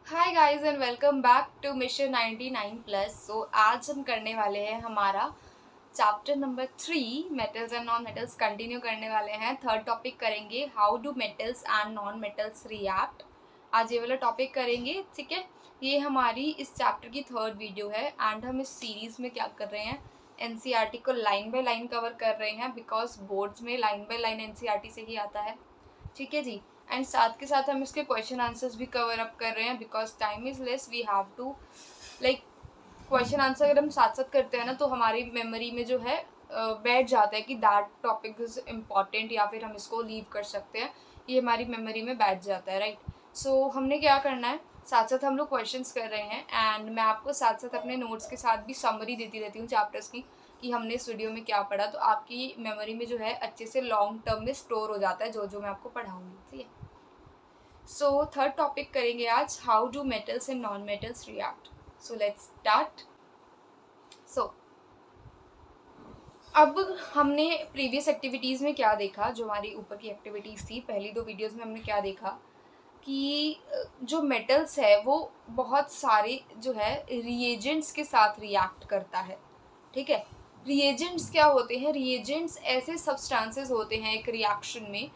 Hi guys and welcome back to mission 99 plus. So आज हम करने वाले हैं हमारा chapter number 3 metals and non metals continue करने वाले हैं। थर्ड टॉपिक करेंगे how do metals and non metals react. आज ये वाला टॉपिक करेंगे, ठीक है। ये हमारी इस चैप्टर की थर्ड वीडियो है एंड हम इस सीरीज़ में क्या कर रहे हैं, एनसीईआरटी को लाइन बाय लाइन कवर कर रहे हैं बिकॉज बोर्ड्स में लाइन बाय लाइन एनसीईआरटी से ही आता है, ठीक है जी। एंड साथ के साथ हम इसके क्वेश्चन आंसर्स भी कवर अप कर रहे हैं because time is less, we have to like question answer अगर हम साथ साथ करते हैं ना तो हमारी मेमोरी में जो है बैठ जाता है कि दैट टॉपिक इज़ इम्पॉर्टेंट या फिर हम इसको लीव कर सकते हैं, ये हमारी मेमोरी में बैठ जाता है, राइट। सो हमने क्या करना है, साथ साथ हम लोग क्वेश्चंस कर रहे हैं एंड मैं आपको साथ साथ अपने नोट्स के साथ भी समरी देती रहती हूँ चैप्टर्स की कि हमने इस वीडियो में क्या पढ़ा, तो आपकी मेमोरी में जो है अच्छे से लॉन्ग टर्म में स्टोर हो जाता है जो जो मैं आपको पढ़ाऊँगी, ठीक है। सो थर्ड टॉपिक करेंगे आज, how do metals and non metals react. So let's start. So अब हमने प्रीवियस एक्टिविटीज़ में क्या देखा, जो हमारी ऊपर की एक्टिविटीज़ थी पहली दो वीडियोज़ में हमने क्या देखा कि जो मेटल्स है वो बहुत सारे जो है रिएजेंट्स के साथ रिएक्ट करता है, ठीक है। रिएजेंट्स क्या होते हैं, रिएजेंट्स ऐसे सब्सटेंसेस होते हैं एक रिएक्शन में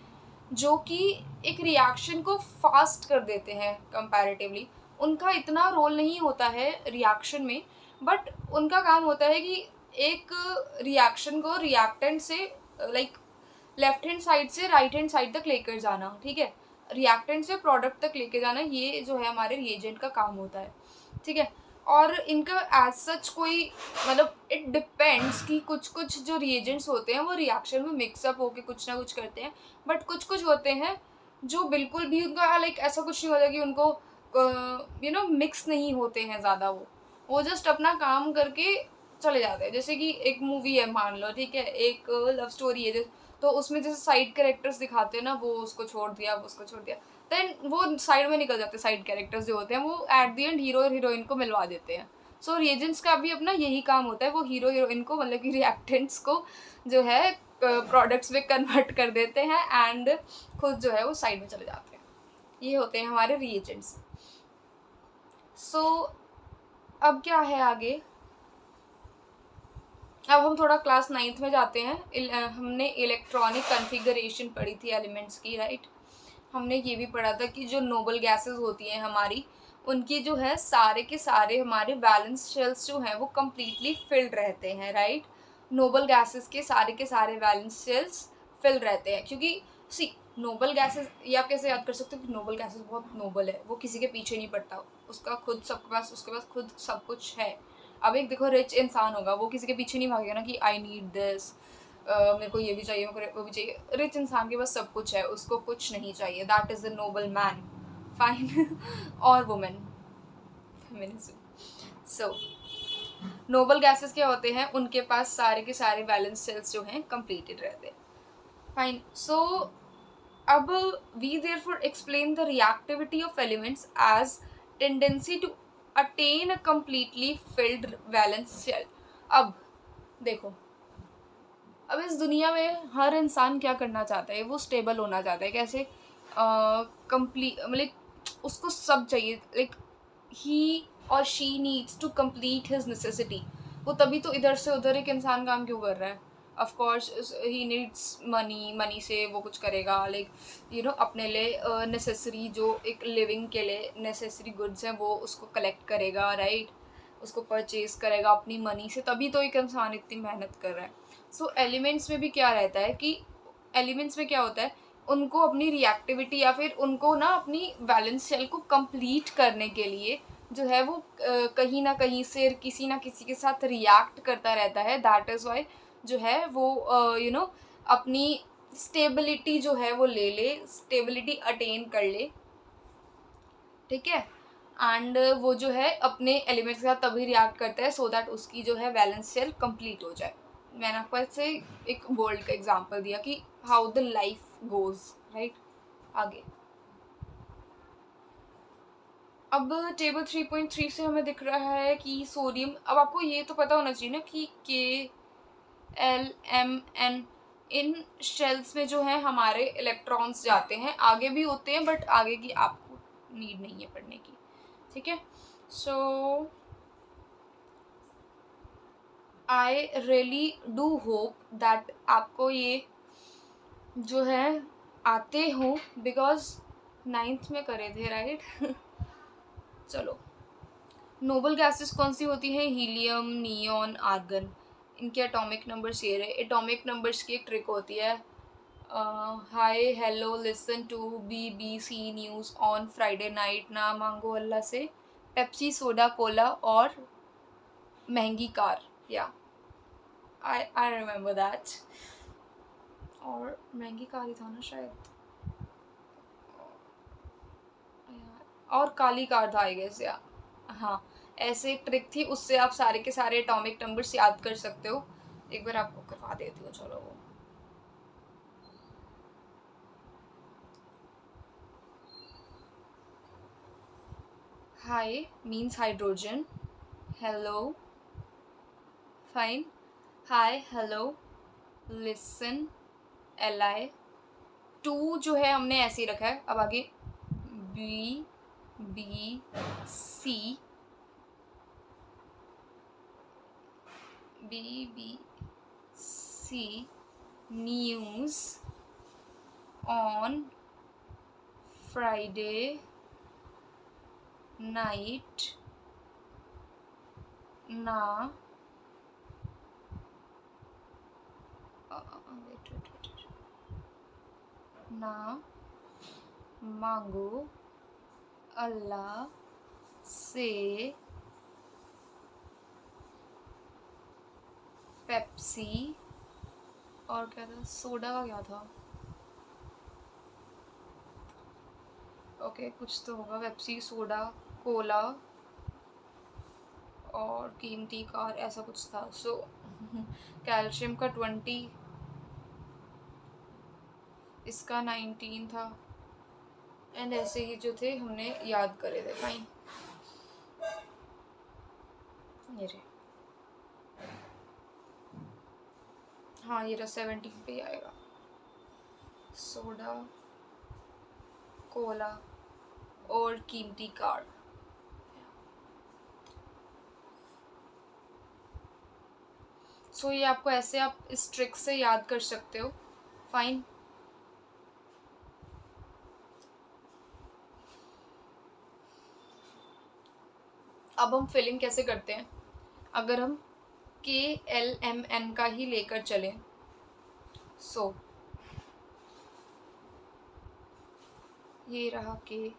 जो कि एक रिएक्शन को फास्ट कर देते हैं कंपैरेटिवली। उनका इतना रोल नहीं होता है रिएक्शन में, बट उनका काम होता है कि एक रिएक्शन को रिएक्टेंट से लाइक लेफ्ट हैंड साइड से राइट हैंड साइड तक लेकर जाना, ठीक है। रिएक्टेंट से प्रोडक्ट तक लेके जाना, ये जो है हमारे रिएजेंट का काम होता है, ठीक है। और इनका एज सच कोई मतलब इट डिपेंड्स कि कुछ कुछ जो रिएजेंट्स होते हैं वो रिएक्शन में मिक्सअप होके कुछ ना कुछ करते हैं, बट कुछ कुछ होते हैं जो बिल्कुल भी उनका लाइक ऐसा कुछ नहीं होता कि उनको मिक्स नहीं होते हैं ज़्यादा, वो जस्ट अपना काम करके चले जाते हैं। जैसे कि एक मूवी है मान लो, ठीक है, एक लव स्टोरी है, तो उसमें जैसे साइड कैरेक्टर्स दिखाते हैं ना, वो उसको छोड़ दिया, वो उसको छोड़ दिया, देन वो साइड में निकल जाते हैं। साइड कैरेक्टर्स जो होते हैं वो एट द एंड हीरो और हीरोइन को मिलवा देते हैं। सो रिएजेंट्स का भी अपना यही काम होता है, वो हीरो हीरोइन को मतलब कि रिएक्टेंट्स को जो है प्रोडक्ट्स में कन्वर्ट कर देते हैं एंड खुद जो है वो साइड में चले जाते हैं। ये होते हैं हमारे रिएजेंट्स। सो अब क्या है आगे, अब हम थोड़ा क्लास 9th में जाते हैं। हमने इलेक्ट्रॉनिक कॉन्फ़िगरेशन पढ़ी थी एलिमेंट्स की, राइट। हमने ये भी पढ़ा था कि जो नोबल गैसेस होती हैं हमारी, उनकी जो है सारे के सारे हमारे वैलेंस शेल्स जो हैं वो कम्प्लीटली फिल्ड रहते हैं, राइट। नोबल गैसेस के सारे वैलेंस शेल्स फिल्ड रहते हैं, क्योंकि सी नोबल गैसेस ये आप कैसे याद कर सकते हो कि नोबल गैसेस बहुत नोबल है, वो किसी के पीछे नहीं पड़ता, उसका खुद सबके पास उसके पास खुद सब कुछ है। अब एक देखो रिच इंसान होगा, वो किसी के पीछे नहीं भागेगा ना कि आई नीड दिस, मेरे को ये भी चाहिए, मेरे को वो भी चाहिए। रिच इंसान के पास सब कुछ है, उसको कुछ नहीं चाहिए, that is the noble man, fine. और वुमेन, फेमिनिज्म। सो नोबल गैसेस क्या होते हैं, उनके पास सारे के सारे वैलेंस शेल्स जो हैं कंप्लीटेड रहते हैं, फाइन। सो अब we therefore explain the reactivity of elements as tendency to attain a completely filled valence shell। अब देखो, अब इस दुनिया में हर इंसान क्या करना चाहता है, वो स्टेबल होना चाहता है। कैसे कंप्लीट मतलब उसको सब चाहिए, लाइक ही और she needs to complete his necessity. वो तभी तो इधर से उधर एक इंसान काम क्यों कर रहा है, of course he needs money, money से वो कुछ करेगा, लाइक अपने लिए नेसेसरी जो एक लिविंग के लिए नेसेसरी गुड्स हैं वो उसको कलेक्ट करेगा, राइट। उसको परचेज करेगा अपनी मनी से, तभी तो एक इंसान इतनी मेहनत कर रहा है। सो एलिमेंट्स में भी क्या रहता है कि एलिमेंट्स में क्या होता है, उनको अपनी रिएक्टिविटी या फिर उनको ना अपनी वैलेंस शेल को कंप्लीट करने के लिए जो है वो कहीं ना कहीं से किसी ना किसी के साथ रिएक्ट करता रहता है। दैट इज़ वाई जो है वो अपनी स्टेबिलिटी जो है वो ले स्टेबिलिटी अटेन कर ले, ठीक है। एंड वो जो है अपने एलिमेंट्स के साथ तभी रिएक्ट करता है सो दैट उसकी जो है वैलेंस शेल कंप्लीट हो जाए। मैंने आपको ऐसे एक वर्ल्ड का एग्जांपल दिया कि how the life goes, right. आगे अब टेबल 3.3 से हमें दिख रहा है कि सोडियम, अब आपको ये तो पता होना चाहिए ना कि K, L, M, N इन शेल्स में जो है हमारे इलेक्ट्रॉन्स जाते हैं, आगे भी होते हैं बट आगे की आपको नीड नहीं है पढ़ने की, ठीक है। So I really do hope that आपको ये जो है आते हो, बिकॉज 9th में करे थे, राइट। चलो, नोबल गैसेस कौन सी होती हैं? Helium, neon, argon. इनके एटॉमिक नंबर्स ये रहे। एटॉमिक नंबर्स की एक ट्रिक होती है। Hi hello listen to BBC news on Friday night, ना मांगो अल्लाह से, पेप्सी, सोडा, कोला और महंगी कार। या आई रिमेम्बर दैट। और महंगी कार ही था ना शायद, और काली कार था आई गेस। या हाँ, ऐसे एक ट्रिक थी, उससे आप सारे के सारे एटॉमिक नंबर्स याद कर सकते हो। एक बार आपको करवा देती हूँ, चलो। वो high means hydrogen, hello fine, hi hello listen LI, 2 जो है हमने ऐसे ही रखा है। अब आगे BBC news on Friday night, ना ना मांगो अल्लाह से, पेप्सी, और क्या था, सोडा का क्या था, ओके कुछ तो होगा, पेप्सी, सोडा, कोला और कीमती कार, ऐसा कुछ था। सो कैल्शियम का 20, इसका 19 था, एंड ऐसे ही जो थे हमने याद करे थे। फाइन, ये रहे। हाँ ये रहा, 17 पे आएगा। सोडा, कोला और कीमती कार। सो ये आपको ऐसे आप इस ट्रिक से याद कर सकते हो। फाइन, अब हम फिलिंग कैसे करते हैं? अगर हम KLMN का ही लेकर चलें, सो ये रहा KLMN।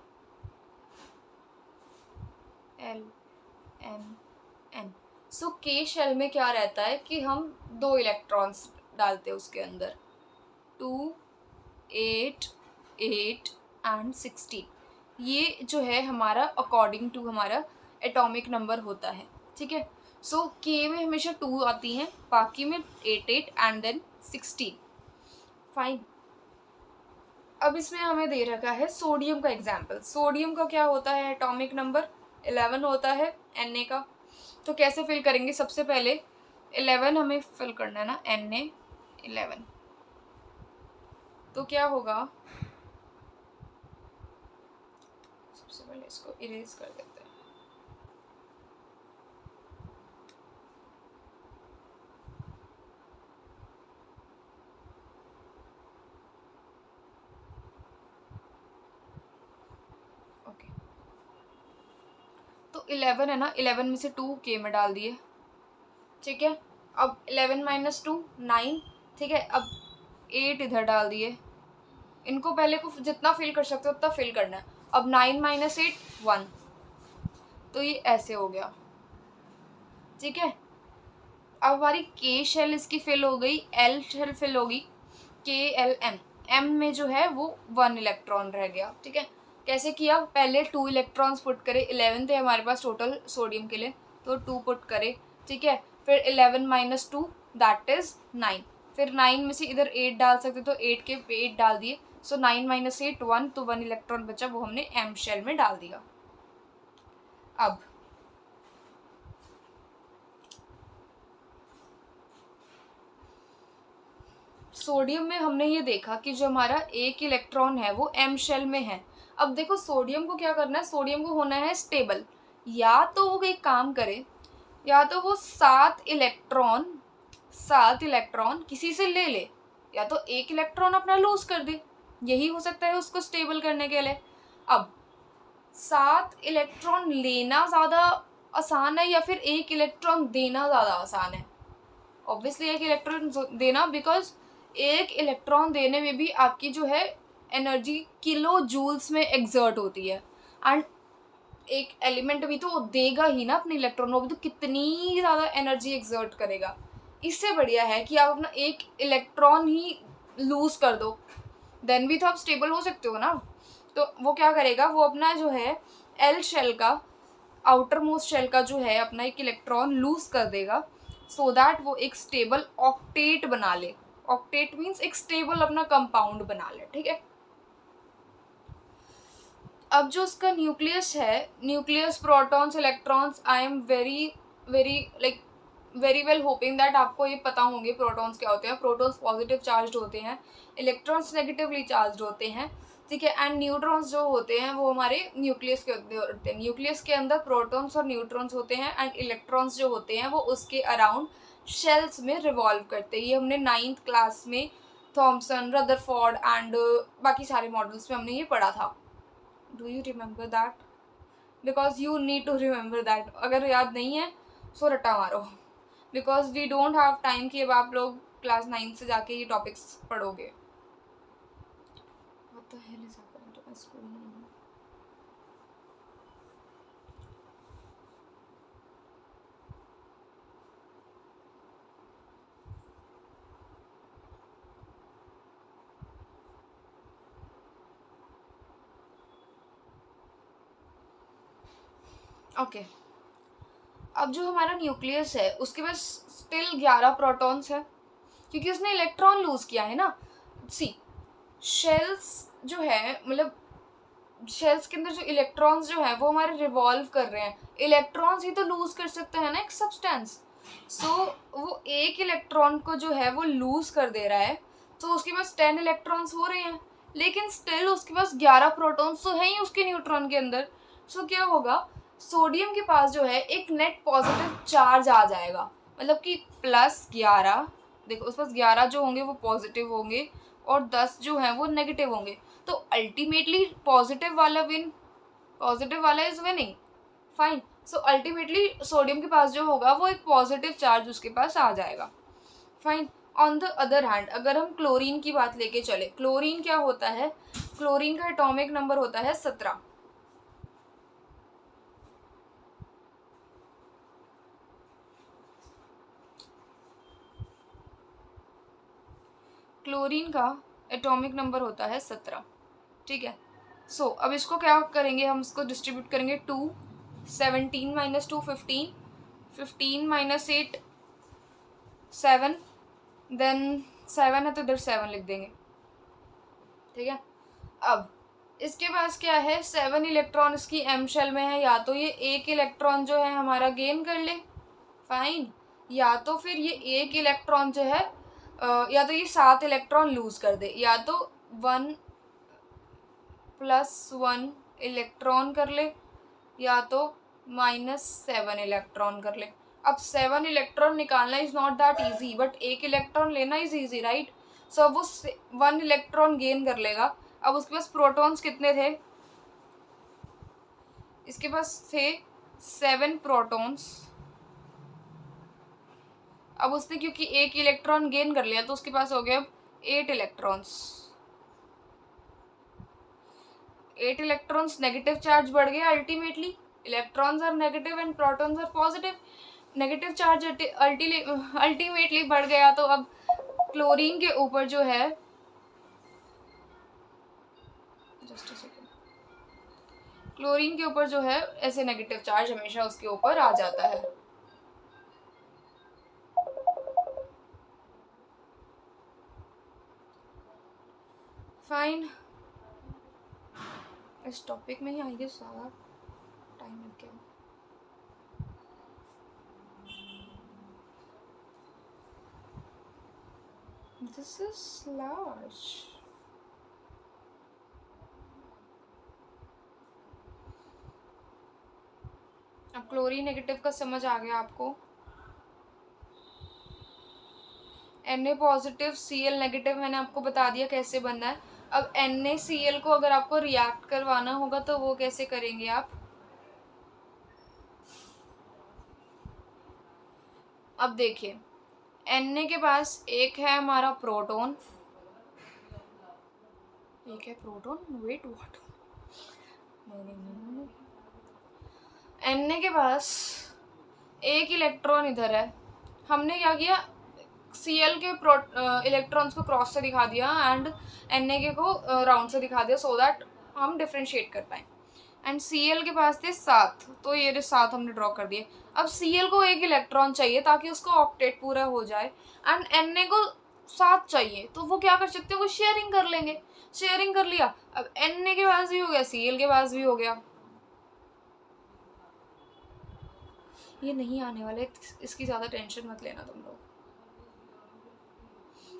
सो K शेल में क्या रहता है कि हम 2 इलेक्ट्रॉन्स डालते हैं उसके अंदर, 2, 8, 8 एंड 16। ये जो है हमारा अकॉर्डिंग टू हमारा एटॉमिक नंबर होता है, ठीक है। सो K में हमेशा 2 आती हैं, बाकी में 8, 8 एंड देन 16। फाइन, अब इसमें हमें दे रखा है सोडियम का एग्जाम्पल। सोडियम का क्या होता है एटॉमिक नंबर? 11 होता है Na का। तो कैसे फिल करेंगे? सबसे पहले 11 हमें फिल करना है ना, Na11। तो क्या होगा, सबसे पहले इसको इरेज कर देते हैं। ओके, तो 11 है ना, 11 में से 2 K में डाल दिए, ठीक है। अब 11 माइनस 2 9, ठीक है। अब 8 इधर डाल दिए। इनको पहले को जितना फिल कर सकते हो उतना फिल करना है। अब 9 माइनस 8 1, तो ये ऐसे हो गया, ठीक है। अब हमारी K शेल इसकी फिल हो गई, L शेल फिल होगी, KLM। M में जो है वो 1 इलेक्ट्रॉन रह गया, ठीक है। कैसे किया? पहले 2 इलेक्ट्रॉन्स पुट करे, 11 थे हमारे पास टोटल सोडियम के लिए, तो 2 पुट करे, ठीक है। फिर 11 माइनस 2 दैट इज 9। फिर 9 में से इधर 8 डाल सकते, तो 8 के 8 डाल दिए। सो 9 माइनस 8 1, तो 1 इलेक्ट्रॉन बचा, वो हमने M शेल में डाल दिया। अब सोडियम में हमने ये देखा कि जो हमारा एक इलेक्ट्रॉन है वो M शेल में है। अब देखो सोडियम को क्या करना है, सोडियम को होना है स्टेबल, या तो वो एक काम करे, या तो वो 7 इलेक्ट्रॉन किसी से ले ले, या तो 1 इलेक्ट्रॉन अपना लूज कर दे, यही हो सकता है उसको स्टेबल करने के लिए। अब 7 इलेक्ट्रॉन लेना ज़्यादा आसान है या फिर 1 इलेक्ट्रॉन देना ज़्यादा आसान है? ऑब्वियसली 1 इलेक्ट्रॉन देना, बिकॉज 1 इलेक्ट्रॉन देने में भी आपकी जो है एनर्जी किलो जूल्स में एग्जर्ट होती है, एंड एक एलिमेंट भी तो देगा ही ना अपने इलेक्ट्रॉन, वो भी तो कितनी ज़्यादा एनर्जी एग्जर्ट करेगा। इससे बढ़िया है कि आप अपना 1 इलेक्ट्रॉन ही लूज कर दो, देन भी तो आप स्टेबल हो सकते हो ना। तो वो क्या करेगा, वो अपना जो है एल शेल का, आउटर मोस्ट शेल का जो है अपना 1 इलेक्ट्रॉन लूज कर देगा, सो दैट वो एक स्टेबल ऑक्टेट बना ले। ऑक्टेट मीन्स एक स्टेबल अपना कंपाउंड बना ले, ठीक है। अब जो उसका न्यूक्लियस है, nucleus, protons, electrons, I am very very like very well hoping that आपको ये पता होंगे प्रोटॉन्स क्या होते हैं। प्रोटॉन्स पॉजिटिव चार्ज होते हैं, इलेक्ट्रॉन्स नेगेटिवली चार्ज होते हैं, ठीक है। एंड न्यूट्रॉन्स जो होते हैं वो हमारे न्यूक्लियस के होते हैं। न्यूक्लियस के अंदर प्रोटॉन्स और न्यूट्रॉन्स होते हैं, एंड इलेक्ट्रॉन्स जो होते हैं वो उसके अराउंड शेल्स में रिवॉल्व करते हैं। ये हमने 9th क्लास में थॉमसन, रदरफोर्ड एंड बाकी सारे मॉडल्स में हमने ये पढ़ा था। Do you remember that? Because you need to remember that. अगर याद नहीं है सो रट्टा मारो, because we don't have time कि अब आप लोग क्लास 9 से जाके ये टॉपिक्स पढ़ोगे। What the hell is happening to my screen? Okay अब जो हमारा न्यूक्लियस है उसके पास स्टिल 11 प्रोटॉन्स है, क्योंकि उसने इलेक्ट्रॉन लूज किया है ना। सी शेल्स जो है, मतलब शेल्स के अंदर जो इलेक्ट्रॉन्स जो है वो हमारे रिवॉल्व कर रहे हैं, इलेक्ट्रॉन्स ही तो लूज कर सकते हैं ना एक सब्सटेंस। सो वो 1 इलेक्ट्रॉन को जो है वो लूज कर दे रहा है, तो उसके पास 10 इलेक्ट्रॉन्स हो रहे हैं, लेकिन स्टिल उसके पास 11 प्रोटॉन्स तो हैं ही उसके न्यूट्रॉन के अंदर। सो क्या होगा, सोडियम के पास जो है एक नेट पॉजिटिव चार्ज आ जाएगा, मतलब कि +11, देखो उस पास 11 जो होंगे वो पॉजिटिव होंगे और 10 जो हैं वो नेगेटिव होंगे, तो अल्टीमेटली पॉजिटिव वाला is winning, fine. So ultimately sodium के पास जो होगा वो एक पॉजिटिव चार्ज उसके पास आ जाएगा, fine. On the other hand अगर हम क्लोरीन की बात लेके चले, क्लोरीन क्या होता है, क्लोरीन का एटॉमिक नंबर होता है 17। क्लोरीन का एटॉमिक नंबर होता है 17, ठीक है। सो अब इसको क्या करेंगे, हम इसको डिस्ट्रीब्यूट करेंगे 2, 17 - 2 15, 15 - 8 7, देन 7 है तो इधर 7 लिख देंगे, ठीक है। अब इसके पास क्या है, 7 इलेक्ट्रॉन इसकी एम शेल में है, या तो ये 1 इलेक्ट्रॉन जो है हमारा गेन कर ले, फाइन, या तो फिर ये 1 इलेक्ट्रॉन जो है या तो ये 7 इलेक्ट्रॉन लूज कर दे, या तो 1 + 1 इलेक्ट्रॉन कर ले, या तो -7 इलेक्ट्रॉन कर ले। अब 7 इलेक्ट्रॉन निकालना is not that easy, but 1 electron लेना इज इजी, राइट। सो अब वो 1 इलेक्ट्रॉन गेन कर लेगा। अब उसके पास प्रोटॉन्स कितने थे, इसके पास थे 7 प्रोटॉन्स। अब उसने क्योंकि 1 इलेक्ट्रॉन गेन कर लिया तो उसके पास हो गया अब 8 इलेक्ट्रॉन्स। 8 इलेक्ट्रॉन्स नेगेटिव चार्ज बढ़ गया, ultimately electrons are negative and protons are positive, negative charge ultimately बढ़ गया। तो अब क्लोरीन के ऊपर जो है, जस्ट अ सेकेंड, क्लोरीन के ऊपर जो है ऐसे नेगेटिव चार्ज हमेशा उसके ऊपर आ जाता है। फाइन, इस टॉपिक में ही आई गेस सारा टाइम लग गया। This is large. अब क्लोरीन नेगेटिव का समझ आ गया आपको। Na पॉजिटिव Cl नेगेटिव मैंने आपको बता दिया कैसे बनना है। अब NaCl को अगर आपको रिएक्ट करवाना होगा तो वो कैसे करेंगे आप? अब देखिए, Na के पास एक है हमारा प्रोटॉन, एक है प्रोटॉन, वेट व्हाट, Na के पास एक इलेक्ट्रॉन इधर है। हमने क्या किया, Cl के इलेक्ट्रॉन्स को क्रॉस से दिखा दिया एंड Na के को राउंड से दिखा दिया, सो दैट हम डिफ्रेंशिएट कर पाए। एंड Cl के पास थे 7, तो ये 7 हमने ड्रॉ कर दिए। अब Cl को एक इलेक्ट्रॉन चाहिए ताकि उसका ऑक्टेट पूरा हो जाए, एंड Na को 7 चाहिए, तो वो क्या कर सकते हैं, वो शेयरिंग कर लेंगे। शेयरिंग कर लिया, अब Na के पास भी हो गया, Cl के पास भी हो गया। ये नहीं आने वाले, इसकी ज़्यादा टेंशन मत लेना तुम लोग।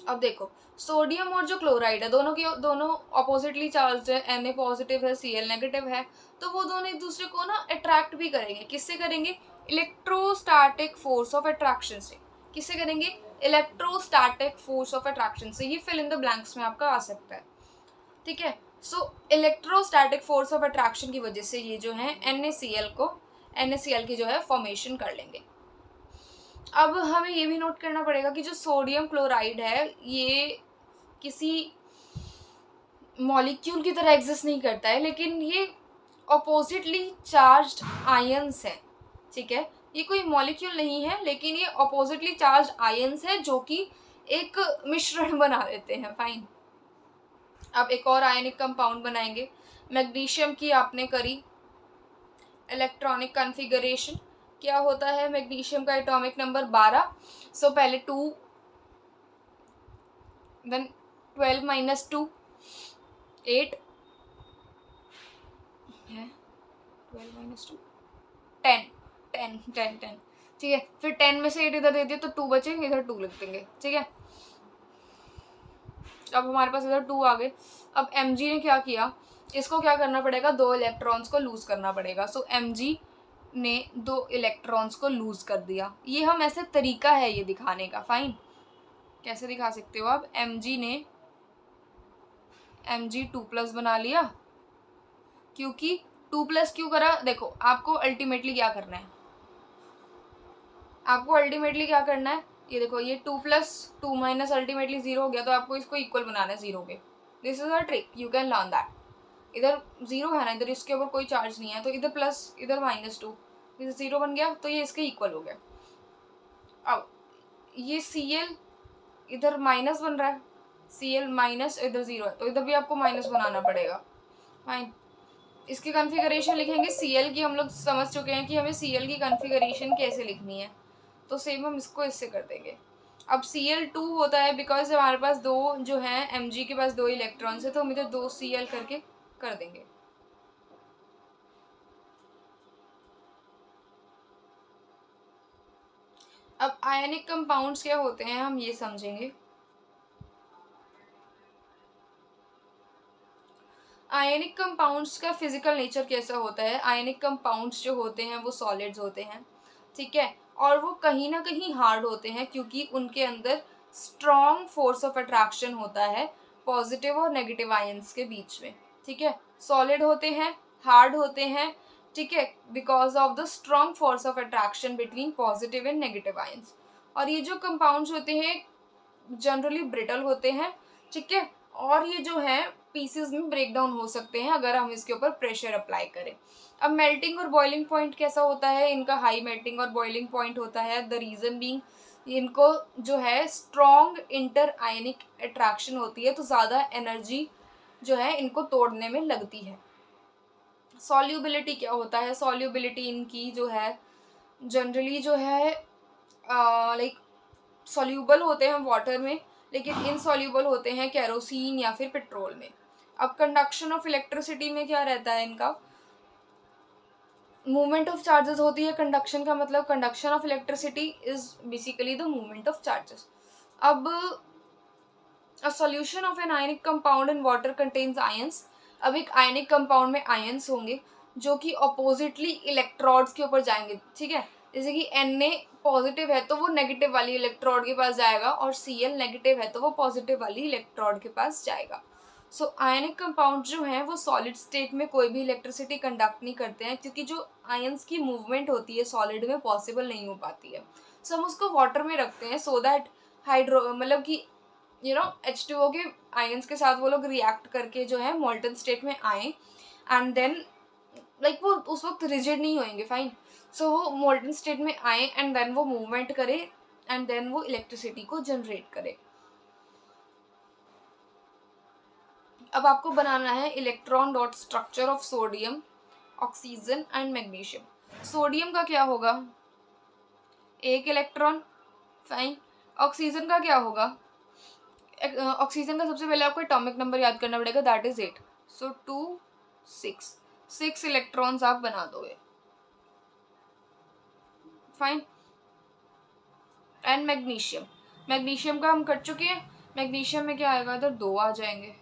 अब देखो, सोडियम और जो क्लोराइड है, दोनों अपोजिटली चार्ज है। Na पॉजिटिव है, Cl नेगेटिव है, तो वो दोनों एक दूसरे को ना अट्रैक्ट भी करेंगे। किससे करेंगे? इलेक्ट्रोस्टैटिक फोर्स ऑफ अट्रैक्शन से। किससे करेंगे? इलेक्ट्रोस्टैटिक फोर्स ऑफ अट्रैक्शन से। ये फिल इन द ब्लैंक्स में आपका आ सकता है, ठीक है। सो इलेक्ट्रोस्टैटिक फोर्स ऑफ अट्रैक्शन की वजह से ये जो है NaCl की जो है फॉर्मेशन कर लेंगे। अब हमें ये भी नोट करना पड़ेगा कि जो सोडियम क्लोराइड है, ये किसी मॉलिक्यूल की तरह एग्जिस्ट नहीं करता है, लेकिन ये अपोजिटली चार्ज्ड आयंस है, ठीक है। ये कोई मॉलिक्यूल नहीं है, लेकिन ये अपोजिटली चार्ज्ड आयंस है जो कि एक मिश्रण बना देते हैं। फाइन। अब एक और आयनिक कंपाउंड बनाएंगे। मैग्नीशियम की आपने करी इलेक्ट्रॉनिक कॉन्फ़िगरेशन। क्या होता है मैग्नीशियम का एटॉमिक नंबर 12। सो पहले 2, देन 12 माइनस 2 8 है, 12 माइनस 2 10 10 10 10, ठीक है। फिर 10 में से 8 इधर दे दिए तो 2 बचे, इधर 2 लिख देंगे, ठीक है। अब हमारे पास इधर 2 आ गए। अब Mg ने क्या किया, इसको क्या करना पड़ेगा, 2 इलेक्ट्रॉन्स को लूज करना पड़ेगा। सो Mg ने 2 इलेक्ट्रॉन्स को लूज कर दिया। ये हम ऐसे तरीका है ये दिखाने का। फाइन। कैसे दिखा सकते हो आप? Mg ने Mg2+ बना लिया, क्योंकि 2+ क्यों करा? देखो, आपको अल्टीमेटली क्या करना है, ये देखो, ये 2+2 माइनस अल्टीमेटली 0 हो गया, तो आपको इसको इक्वल बनाना है 0 के। This is a trick, you can learn that. इधर 0 है ना, इधर इसके ऊपर कोई चार्ज नहीं है, तो इधर प्लस, इधर -2, इधर 0 बन गया, तो ये इसके इक्वल हो गया। अब ये Cl इधर माइनस बन रहा है, Cl माइनस, इधर 0 है, तो इधर भी आपको माइनस बनाना पड़ेगा। फाइन। इसकी कॉन्फ़िगरेशन लिखेंगे। Cl की हम लोग समझ चुके हैं कि हमें Cl की कॉन्फ़िगरेशन कैसे लिखनी है, तो सेम हम इसको इससे कर देंगे। अब Cl2 होता है बिकॉज हमारे पास 2 जो हैं, Mg के पास 2 इलेक्ट्रॉन्स है, तो हम इधर 2 Cl करके कर देंगे। अब आयनिक कंपाउंड्स क्या होते हैं हम ये समझेंगे। आयनिक कंपाउंड्स का फिजिकल नेचर कैसा होता है? आयनिक कंपाउंड्स जो होते हैं वो सॉलिड्स होते हैं, ठीक है, और वो कहीं ना कहीं हार्ड होते हैं, क्योंकि उनके अंदर स्ट्रॉन्ग फोर्स ऑफ अट्रैक्शन होता है पॉजिटिव और नेगेटिव आयंस के बीच में, ठीक है। सॉलिड होते हैं, हार्ड होते हैं, ठीक है, because of the strong force of attraction between positive and negative ions. और ये जो कंपाउंड्स होते हैं जनरली ब्रिटल होते हैं, ठीक है, और ये जो है पीसेस में ब्रेक डाउन हो सकते हैं अगर हम इसके ऊपर प्रेशर अप्लाई करें। अब मेल्टिंग और बॉइलिंग पॉइंट कैसा होता है इनका? हाई मेल्टिंग और बॉइलिंग पॉइंट होता है। द रीज़न बीइंग, इनको जो है स्ट्रॉन्ग इंटर आयनिक अट्रैक्शन होती है, तो ज़्यादा एनर्जी जो है इनको तोड़ने में लगती है। सॉल्युबिलिटी क्या होता है? सॉल्युबिलिटी इनकी जो है जनरली जो है लाइक सॉल्यूबल होते हैं वाटर में, लेकिन इनसॉल्यूबल होते हैं केरोसिन या फिर पेट्रोल में। अब कंडक्शन ऑफ इलेक्ट्रिसिटी में क्या रहता है इनका? मूवमेंट ऑफ चार्जेस होती है कंडक्शन का मतलब। Conduction of electricity is basically the movement of charges. अब a solution of an ionic compound in water contains ions. अब एक आयनिक कंपाउंड में आयंस होंगे, जो कि अपोजिटली इलेक्ट्रोड्स के ऊपर जाएंगे, ठीक है। जैसे कि Na पॉजिटिव है तो वो नेगेटिव वाली इलेक्ट्रोड के पास जाएगा, और Cl नेगेटिव है तो वो पॉजिटिव वाली इलेक्ट्रोड के पास जाएगा। सो आयनिक कंपाउंड जो हैं वो सॉलिड स्टेट में कोई भी इलेक्ट्रिसिटी कंडक्ट नहीं करते हैं, क्योंकि जो आयंस की मूवमेंट होती है सॉलिड में पॉसिबल नहीं हो पाती है। सो हम उसको वाटर में रखते हैं सो दैट हाइड्रो मतलब कि H2O के आयंस के साथ वो लोग रिएक्ट करके जो है मोल्टन स्टेट में आए, एंड देन लाइक वो उस वक्त रिजिड नहीं होंगे, फाइन। सो वो मोल्टन स्टेट में आए एंड देन वो मूवमेंट करे एंड देन वो इलेक्ट्रिसिटी को जनरेट करे। अब आपको बनाना है electron dot structure of sodium, oxygen and magnesium. Sodium का क्या होगा, एक इलेक्ट्रॉन, फाइन। ऑक्सीजन का क्या होगा, ऑक्सीजन का सबसे पहले आपको एटॉमिक नंबर याद करना पड़ेगा, दैट इज 8। सो 2 6 इलेक्ट्रॉन्स आप बना दोगे, फाइन। एंड मैग्नीशियम, मैग्नीशियम का हम कर चुके हैं। मैग्नीशियम में क्या आएगा, इधर 2 आ जाएंगे।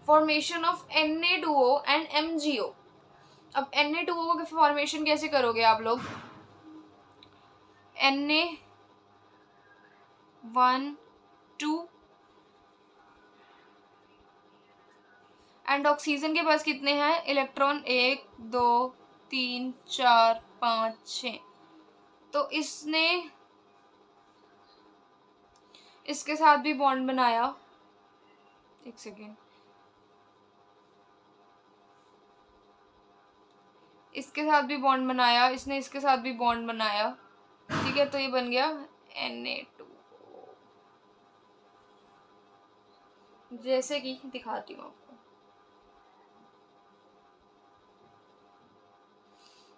Formation of Na2O and MgO। अब Na2O का फॉर्मेशन कैसे करोगे आप लोग, Na1 2 एंड ऑक्सीजन के पास कितने हैं इलेक्ट्रॉन, 1 2 3 4 5 6। तो इसने इसके साथ भी बॉन्ड बनाया, एक सेकेंड, इसके साथ भी बॉन्ड बनाया, इसने इसके साथ भी बॉन्ड बनाया, ठीक है। तो ये बन गया Na2। जैसे कि दिखाती हूँ आपको,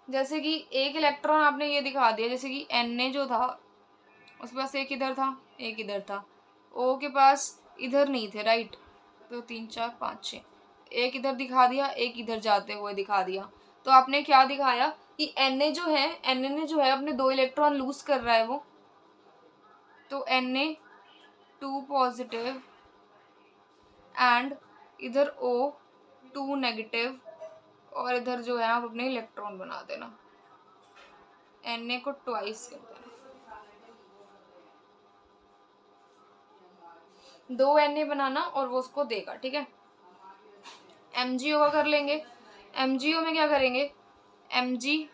जैसे कि एक इलेक्ट्रॉन आपने ये दिखा दिया, जैसे कि Na जो था उसके पास एक इधर था एक इधर था, O के पास इधर नहीं थे, राइट। तो 3 4 5 6, एक इधर दिखा दिया, एक इधर जाते हुए दिखा दिया। तो आपने क्या दिखाया कि Na ने जो है अपने 2 इलेक्ट्रॉन लूज कर रहा है वो, तो Na2 पॉजिटिव एंड इधर O2 नेगेटिव, और इधर जो है आप अपने इलेक्ट्रॉन बना देना, Na को ट्वाइस कर देना, 2 Na बनाना और वो उसको देगा, ठीक है। MgO का कर लेंगे। MgO में क्या करेंगे, Mg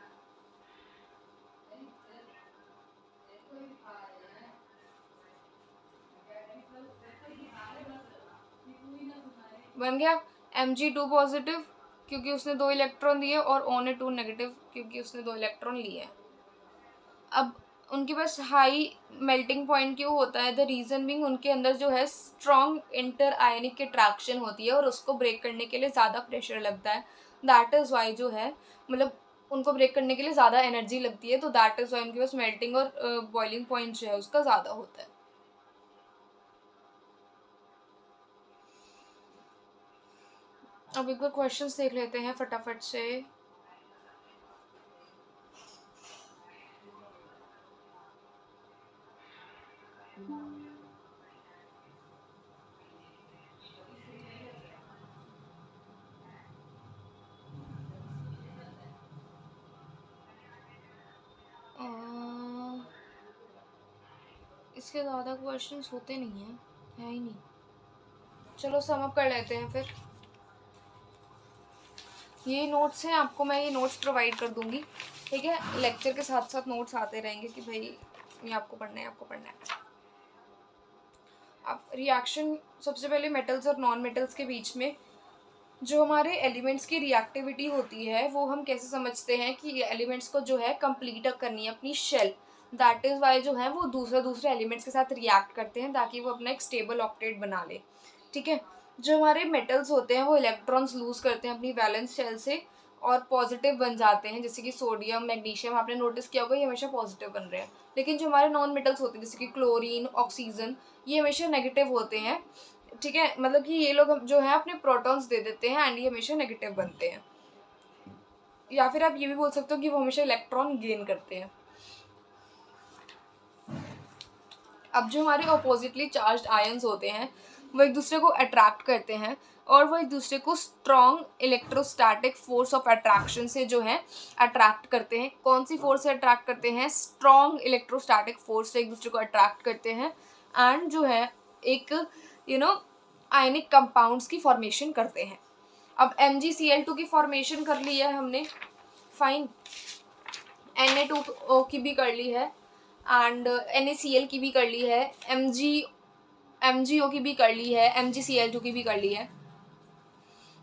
बन गया Mg2 पॉजिटिव क्योंकि उसने 2 इलेक्ट्रॉन दिए, और O ने 2 नेगेटिव क्योंकि उसने 2 इलेक्ट्रॉन लिए। अब उनके पास हाई मेल्टिंग पॉइंट क्यों होता है, द रीज़न बीइंग उनके अंदर जो है स्ट्रॉन्ग इंटर आयनिक अट्रैक्शन होती है, और उसको ब्रेक करने के लिए ज़्यादा प्रेशर लगता है। दैट इज़ वाई जो है मतलब उनको ब्रेक करने के लिए ज़्यादा एनर्जी लगती है, तो दैट इज़ वाई उनके पास मेल्टिंग और बॉइलिंग पॉइंट जो है उसका ज़्यादा होता है। अब एक बार क्वेश्चंस देख लेते हैं फटाफट से। इसके ज़्यादा क्वेश्चंस होते नहीं हैं, है ही नहीं। चलो सम अप कर लेते हैं फिर। ये नोट्स हैं, आपको मैं ये नोट्स प्रोवाइड कर दूंगी, ठीक है। लेक्चर के साथ साथ नोट्स आते रहेंगे कि भाई ये आपको पढ़ना है, आपको पढ़ना है। अब रिएक्शन, सबसे पहले मेटल्स और नॉन मेटल्स के बीच में जो हमारे एलिमेंट्स की रिएक्टिविटी होती है वो हम कैसे समझते हैं कि एलिमेंट्स को जो है कंप्लीट करनी है अपनी शेल, दैट इज़ वाई जो है वो दूसरे एलिमेंट्स के साथ रिएक्ट करते हैं ताकि वो अपना एक स्टेबल ऑक्टेट बना ले, ठीक है। जो हमारे मेटल्स होते हैं वो इलेक्ट्रॉन्स लूज करते हैं अपनी वैलेंस शेल से और पॉजिटिव बन जाते हैं, जैसे कि सोडियम मैग्नीशियम, आपने नोटिस किया होगा ये हमेशा पॉजिटिव बन रहे हैं। लेकिन जो हमारे नॉन मेटल्स होते हैं जैसे कि क्लोरीन, ऑक्सीजन, ये हमेशा नेगेटिव होते हैं, ठीक है। मतलब कि ये लोग जो है अपने प्रोटॉन्स दे देते हैं एंड ये हमेशा नेगेटिव बनते हैं, या फिर आप ये भी बोल सकते हो कि वो हमेशा इलेक्ट्रॉन गेन करते हैं। अब जो हमारे अपोजिटली चार्ज्ड आयंस होते हैं वो एक दूसरे को अट्रैक्ट करते हैं, और वो एक दूसरे को strong electrostatic force of attraction से जो है अट्रैक्ट करते हैं। कौन सी फोर्स से अट्रैक्ट करते हैं? स्ट्रॉन्ग इलेक्ट्रोस्टैटिक फोर्स से एक दूसरे को अट्रैक्ट करते हैं एंड जो है एक आयनिक कंपाउंड्स की फॉर्मेशन करते हैं। अब MgCl2 की फॉर्मेशन कर ली है हमने, फाइन। Na2O की भी कर ली है एंड NaCl की भी कर ली है, MgO की भी कर ली है, MgCl2 की भी कर ली है।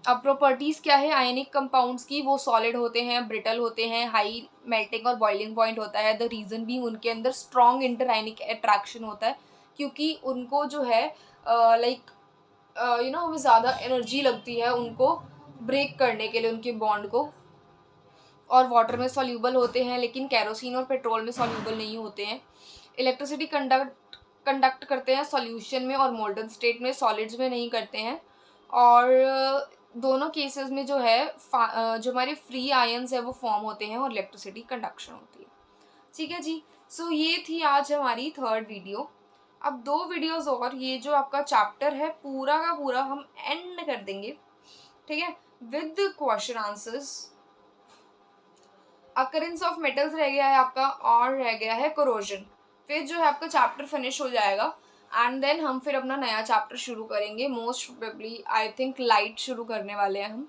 अब प्रॉपर्टीज़ क्या है आयनिक कंपाउंड्स की? वो सॉलिड होते हैं, ब्रिटल होते हैं, हाई मेल्टिंग और बॉइलिंग पॉइंट होता है। द रीज़न भी उनके अंदर स्ट्रॉन्ग इंटर आयनिक अट्रैक्शन होता है, क्योंकि उनको जो है हमें ज़्यादा एनर्जी लगती है उनको ब्रेक करने के लिए, उनके बॉन्ड को। और वाटर में सॉल्यूबल होते हैं लेकिन केरोसिन और पेट्रोल में सॉल्यूबल नहीं होते हैं। इलेक्ट्रिसिटी कंडक्ट करते हैं सॉल्यूशन में और मोल्टन स्टेट में, सॉलिड्स में नहीं करते हैं। और दोनों केसेस में जो है जो हमारे फ्री आयंस है वो फॉर्म होते हैं और इलेक्ट्रिसिटी कंडक्शन होती है। ठीक है जी, सो ये थी आज हमारी थर्ड वीडियो। अब 2 वीडियोस और, ये जो आपका चैप्टर है पूरा का पूरा हम एंड कर देंगे, ठीक है, with question answers. Occurrence of metals रह गया है आपका और रह गया है कोरोजन। फिर जो है आपका चैप्टर फिनिश हो जाएगा एंड देन हम फिर अपना नया चैप्टर शुरू करेंगे। Most probably I think light शुरू करने वाले हैं हम।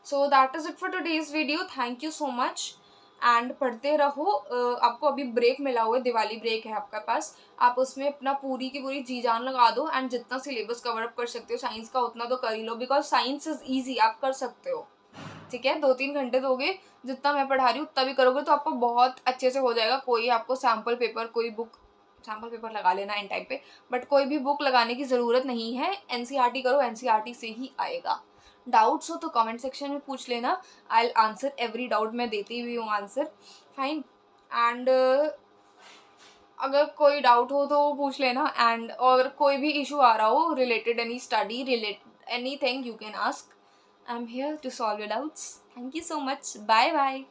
So that is it for today's video. Thank you so much and पढ़ते रहो। आपको अभी ब्रेक मिला हुआ है, दिवाली ब्रेक है आपके पास, आप उसमें अपना पूरी की पूरी जी जान लगा दो एंड जितना सिलेबस कवर अप कर सकते हो साइंस का उतना तो कर ही लो, बिकॉज साइंस इज़ ईजी, आप कर सकते हो। ठीक है, 2-3 घंटे दोगे, जितना मैं पढ़ा रही हूँ उतना भी करोगे तो आपको बहुत अच्छे से हो जाएगा। कोई आपको सैम्पल पेपर लगा लेना इन टाइम पे, बट कोई भी बुक लगाने की ज़रूरत नहीं है। NCERT करो, NCERT से ही आएगा। डाउट्स हो तो कमेंट सेक्शन में पूछ लेना, I will answer every doubt, मैं देती हुई हूँ आंसर, फाइन। एंड अगर कोई डाउट हो तो पूछ लेना एंड और कोई भी इशू आ रहा हो related any study related anything you can ask. I'm here to solve your doubts. Thank you so much. Bye bye.